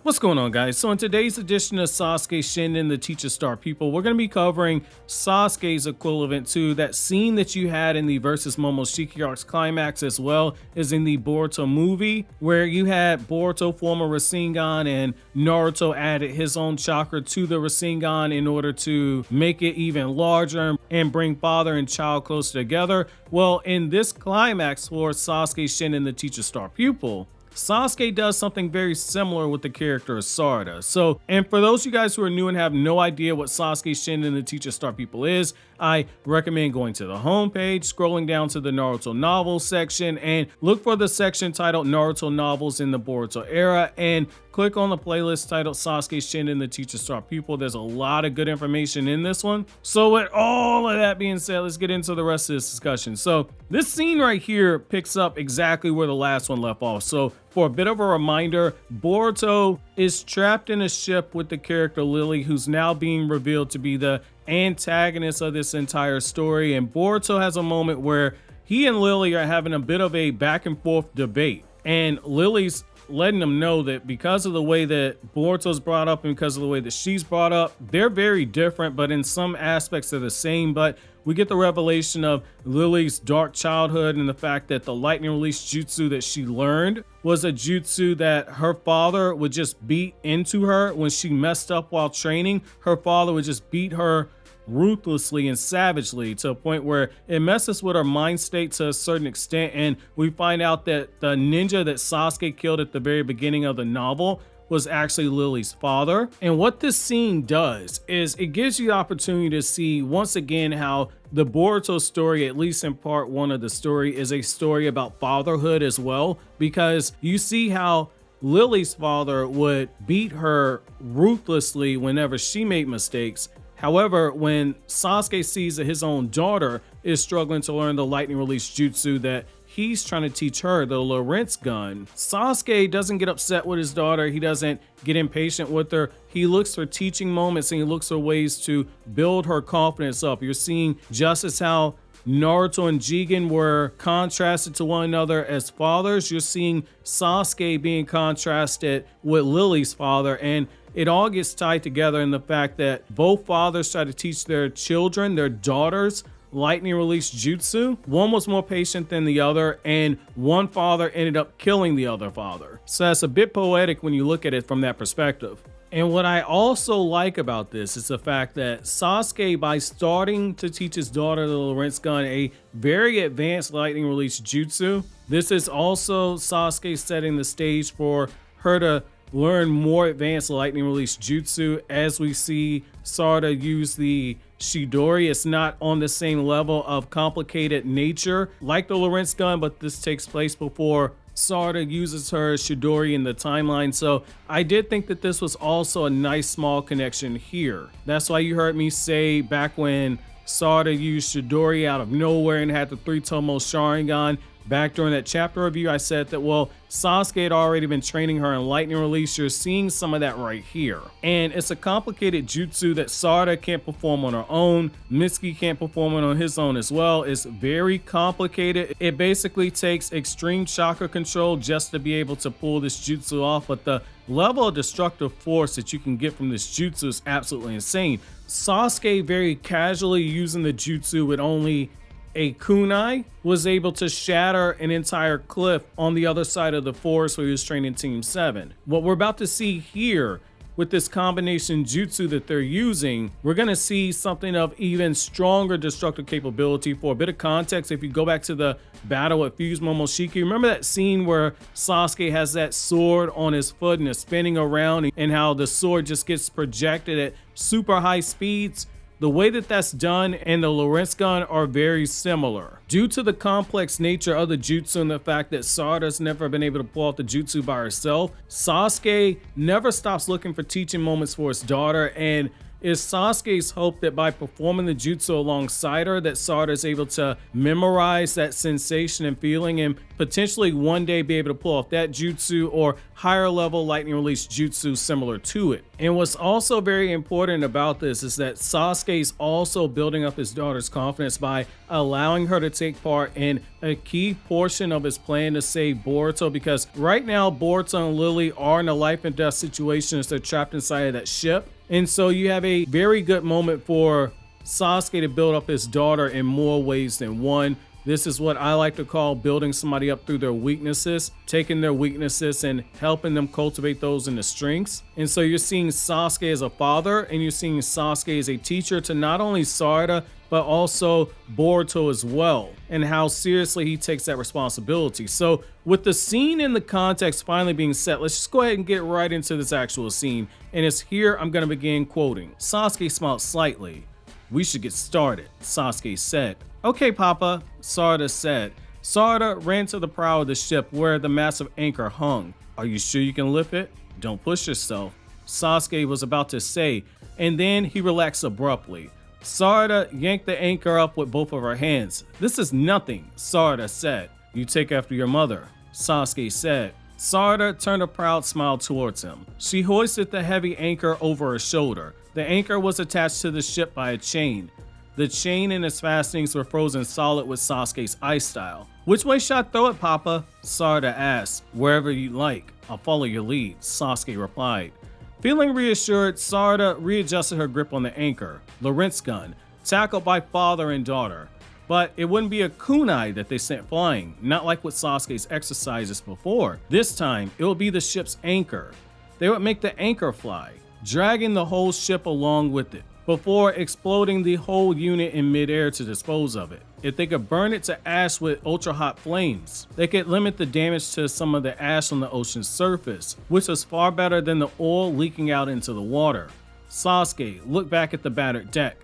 What's going on, guys? So in today's edition of Sasuke Shinden, the Teacher Star Pupil, we're going to be covering Sasuke's equivalent to that scene that you had in the versus Momoshiki arc's climax, as well as in the Boruto movie, where you had Boruto form a rasengan and Naruto added his own chakra to the rasengan in order to make it even larger and bring father and child closer together. Well, in this climax for Sasuke Shinden, the Teacher Star Pupil, Sasuke does something very similar with the character of Sarada. So, and for those of you guys who are new and have no idea what Sasuke Shinden, the Teacher Star Pupil is, I recommend going to the homepage, scrolling down to the Naruto novels section, and look for the section titled Naruto novels in the Boruto era, and click on the playlist titled Sasuke Shinden, the Teacher Star Pupil. There's a lot of good information in this one. So with all of that being said, let's get into the rest of this discussion. So this scene right here picks up exactly where the last one left off. So for a bit of a reminder, Boruto is trapped in a ship with the character Lily, who's now being revealed to be the antagonist of this entire story. And Boruto has a moment where he and Lily are having a bit of a back and forth debate. And Lily's letting them know that because of the way that Boruto's brought up and because of the way that she's brought up, they're very different, but in some aspects they're the same. But we get the revelation of Lily's dark childhood and the fact that the lightning release jutsu that she learned was a jutsu that her father would just beat into her when she messed up while training. Her father would just beat her ruthlessly and savagely to a point where it messes with her mind state to a certain extent. And we find out that the ninja that Sasuke killed at the very beginning of the novel was actually Lily's father. And what this scene does is it gives you the opportunity to see once again how the Boruto story, at least in part one of the story, is a story about fatherhood as well, because you see how Lily's father would beat her ruthlessly whenever she made mistakes. However, when Sasuke sees that his own daughter is struggling to learn the lightning release jutsu that he's trying to teach her, the Lorentz gun, Sasuke doesn't get upset with his daughter. He doesn't get impatient with her. He looks for teaching moments and he looks for ways to build her confidence up. You're seeing just as how Naruto and Jigen were contrasted to one another as fathers, you're seeing Sasuke being contrasted with Lily's father, and it all gets tied together in the fact that both fathers try to teach their children, their daughters, lightning release jutsu. One was more patient than the other, and one father ended up killing the other father. So that's a bit poetic when you look at it from that perspective. And what I also like about this is the fact that Sasuke, by starting to teach his daughter the Lorentz gun, a very advanced lightning release jutsu, this is also Sasuke setting the stage for her to learn more advanced lightning release jutsu. As we see Sarada use the Chidori, it's not on the same level of complicated nature like the Lorentz gun, but this takes place before Sarada uses her Chidori in the timeline. So I did think that this was also a nice small connection here. That's why you heard me say back when Sarada used Chidori out of nowhere and had the 3-tomo Sharingan, back during that chapter review, I said that, well, Sasuke had already been training her in lightning release. You're seeing some of that right here. And it's a complicated jutsu that Sarada can't perform on her own. Mitsuki can't perform it on his own as well. It's very complicated. It basically takes extreme chakra control just to be able to pull this jutsu off. But the level of destructive force that you can get from this jutsu is absolutely insane. Sasuke very casually using the jutsu with only a kunai was able to shatter an entire cliff on the other side of the forest where he was training Team 7. What we're about to see here with this combination jutsu that they're using, we're going to see something of even stronger destructive capability. For a bit of context, if you go back to the battle at Fuse Momoshiki, remember that scene where Sasuke has that sword on his foot and is spinning around and how the sword just gets projected at super high speeds? The way that that's done and the Lorentz gun are very similar. Due to the complex nature of the jutsu and the fact that Sarada's never been able to pull out the jutsu by herself, Sasuke never stops looking for teaching moments for his daughter, and is Sasuke's hope that by performing the jutsu alongside her, that Sarada is able to memorize that sensation and feeling and potentially one day be able to pull off that jutsu or higher level lightning release jutsu similar to it. And what's also very important about this is that Sasuke's also building up his daughter's confidence by allowing her to take part in a key portion of his plan to save Boruto, because right now Boruto and Lily are in a life and death situation as they're trapped inside of that ship. And so you have a very good moment for Sasuke to build up his daughter in more ways than one. This is what I like to call building somebody up through their weaknesses, taking their weaknesses and helping them cultivate those into strengths. And so you're seeing Sasuke as a father, and you're seeing Sasuke as a teacher to not only Sarada, but also Boruto as well, and how seriously he takes that responsibility. So with the scene and the context finally being set, let's just go ahead and get right into this actual scene. And it's here I'm going to begin quoting. Sasuke smiled slightly. "We should get started," Sasuke said. "Okay, Papa," Sarada said. Sarada ran to the prow of the ship where the massive anchor hung. "Are you sure you can lift it? Don't push yourself," Sasuke was about to say, and then he relaxed abruptly. Sarada yanked the anchor up with both of her hands. "This is nothing," Sarada said. "You take after your mother," Sasuke said. Sarada turned a proud smile towards him. She hoisted the heavy anchor over her shoulder. The anchor was attached to the ship by a chain. The chain and its fastenings were frozen solid with Sasuke's ice style. "Which way should I throw it, Papa?" Sarada asked. "Wherever you like. I'll follow your lead," Sasuke replied. Feeling reassured, Sarada readjusted her grip on the anchor. Lorentz gun, tackled by father and daughter. But it wouldn't be a kunai that they sent flying, not like with Sasuke's exercises before. This time, it would be the ship's anchor. They would make the anchor fly, dragging the whole ship along with it, before exploding the whole unit in midair to dispose of it. If they could burn it to ash with ultra-hot flames, they could limit the damage to some of the ash on the ocean's surface, which was far better than the oil leaking out into the water. Sasuke looked back at the battered deck.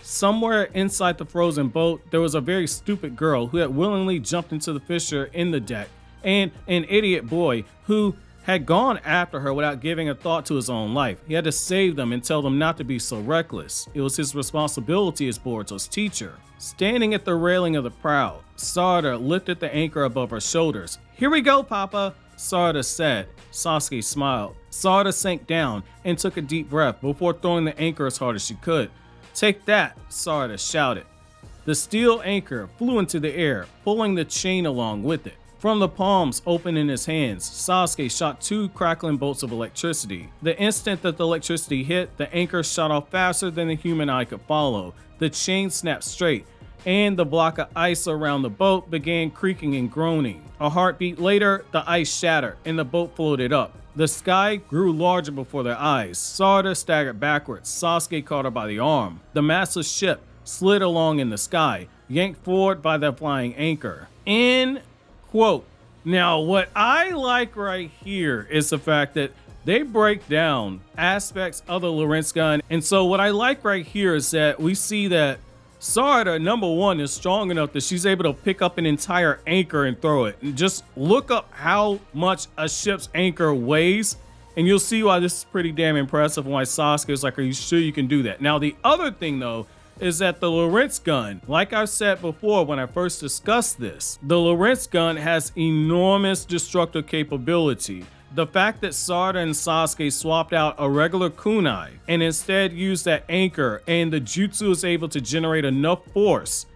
Somewhere inside the frozen boat, there was a very stupid girl who had willingly jumped into the fissure in the deck, and an idiot boy who had gone after her without giving a thought to his own life. He had to save them and tell them not to be so reckless. It was his responsibility as Boruto's teacher. Standing at the railing of the prow, Sarada lifted the anchor above her shoulders. "Here we go, Papa," Sarada said. Sasuke smiled. Sarada sank down and took a deep breath before throwing the anchor as hard as she could. "Take that," Sarada shouted. The steel anchor flew into the air, pulling the chain along with it. From the palms open in his hands, Sasuke shot 2 crackling bolts of electricity. The instant that the electricity hit, the anchor shot off faster than the human eye could follow. The chain snapped straight, and the block of ice around the boat began creaking and groaning. A heartbeat later, the ice shattered, and the boat floated up. The sky grew larger before their eyes. Sarada staggered backwards. Sasuke caught her by the arm. The massive ship slid along in the sky, yanked forward by the flying anchor. End quote. Now, what I like right here is the fact that they break down aspects of the Lorentz gun. And so what I like right here is that we see that Sarada, number one, is strong enough that she's able to pick up an entire anchor and throw it. And just look up how much a ship's anchor weighs, and you'll see why this is pretty damn impressive and why Sasuke is like, are you sure you can do that? Now, the other thing, though, is that the Lorentz gun, like I've said before when I first discussed this, the Lorentz gun has enormous destructive capability. The fact that Sarada and Sasuke swapped out a regular kunai and instead used that anchor, and the jutsu was able to generate enough force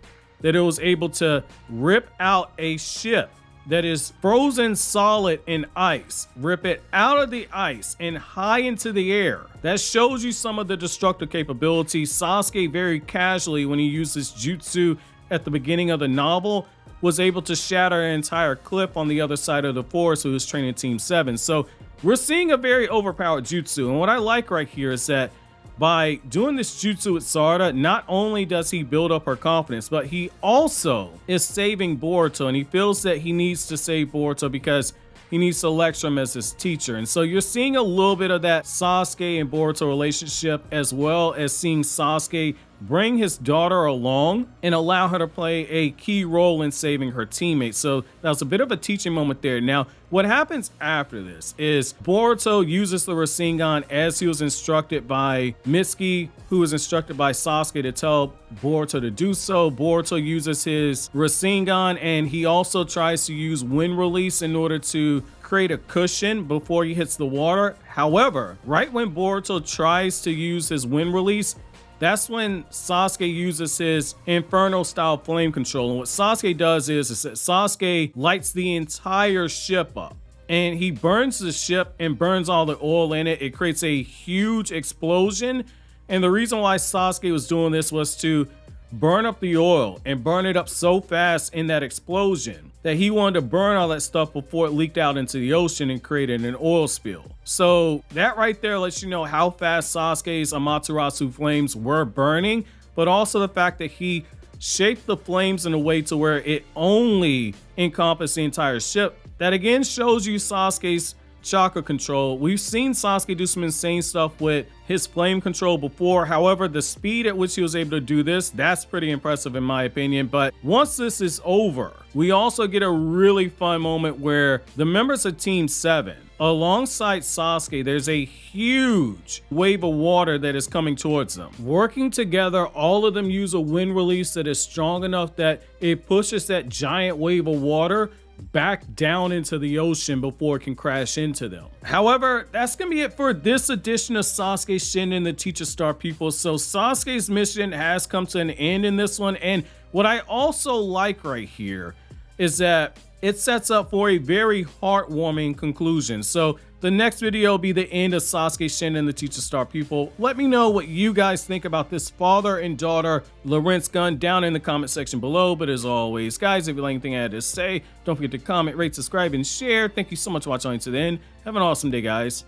that it was able to rip out a ship that is frozen solid in ice, rip it out of the ice and high into the air. That shows you some of the destructive capability. Sasuke very casually, when he used this jutsu at the beginning of the novel, was able to shatter an entire cliff on the other side of the forest who was training Team 7. So we're seeing a very overpowered jutsu. And what I like right here is that by doing this jutsu with Sarada, not only does he build up her confidence, but he also is saving Boruto, and he feels that he needs to save Boruto because he needs to lecture him as his teacher. And so you're seeing a little bit of that Sasuke and Boruto relationship, as well as seeing Sasuke bring his daughter along and allow her to play a key role in saving her teammates. So that was a bit of a teaching moment there. Now, what happens after this is Boruto uses the rasengan as he was instructed by Mitsuki, who was instructed by Sasuke to tell Boruto to do so. Boruto uses his rasengan, and he also tries to use wind release in order to create a cushion before he hits the water. However, right when Boruto tries to use his wind release, that's when Sasuke uses his Inferno style flame control. And what Sasuke does is that Sasuke lights the entire ship up, and he burns the ship and burns all the oil in it. It creates a huge explosion. And the reason why Sasuke was doing this was to burn up the oil and burn it up so fast in that explosion that he wanted to burn all that stuff before it leaked out into the ocean and created an oil spill. So that right there lets you know how fast Sasuke's Amaterasu flames were burning, but also the fact that he shaped the flames in a way to where it only encompassed the entire ship. That again shows you Sasuke's chakra control. We've seen Sasuke do some insane stuff with his flame control before. However, the speed at which he was able to do this, that's pretty impressive in my opinion. But once this is over, we also get a really fun moment where the members of Team 7, alongside Sasuke, there's a huge wave of water that is coming towards them. Working together, all of them use a wind release that is strong enough that it pushes that giant wave of water back down into the ocean before it can crash into them. However, that's gonna be it for this edition of Sasuke Shinden, the Teacher Star people. So Sasuke's mission has come to an end in this one, and what I also like right here is that it sets up for a very heartwarming conclusion. So the next video will be the end of Sasuke Shinden, the Teacher Star people. Let me know what you guys think about this father and daughter Lorentz gun down in the comment section below. But as always, guys, if you like anything I had to say, don't forget to comment, rate, subscribe, and share. Thank you so much for watching to the end. Have an awesome day, guys.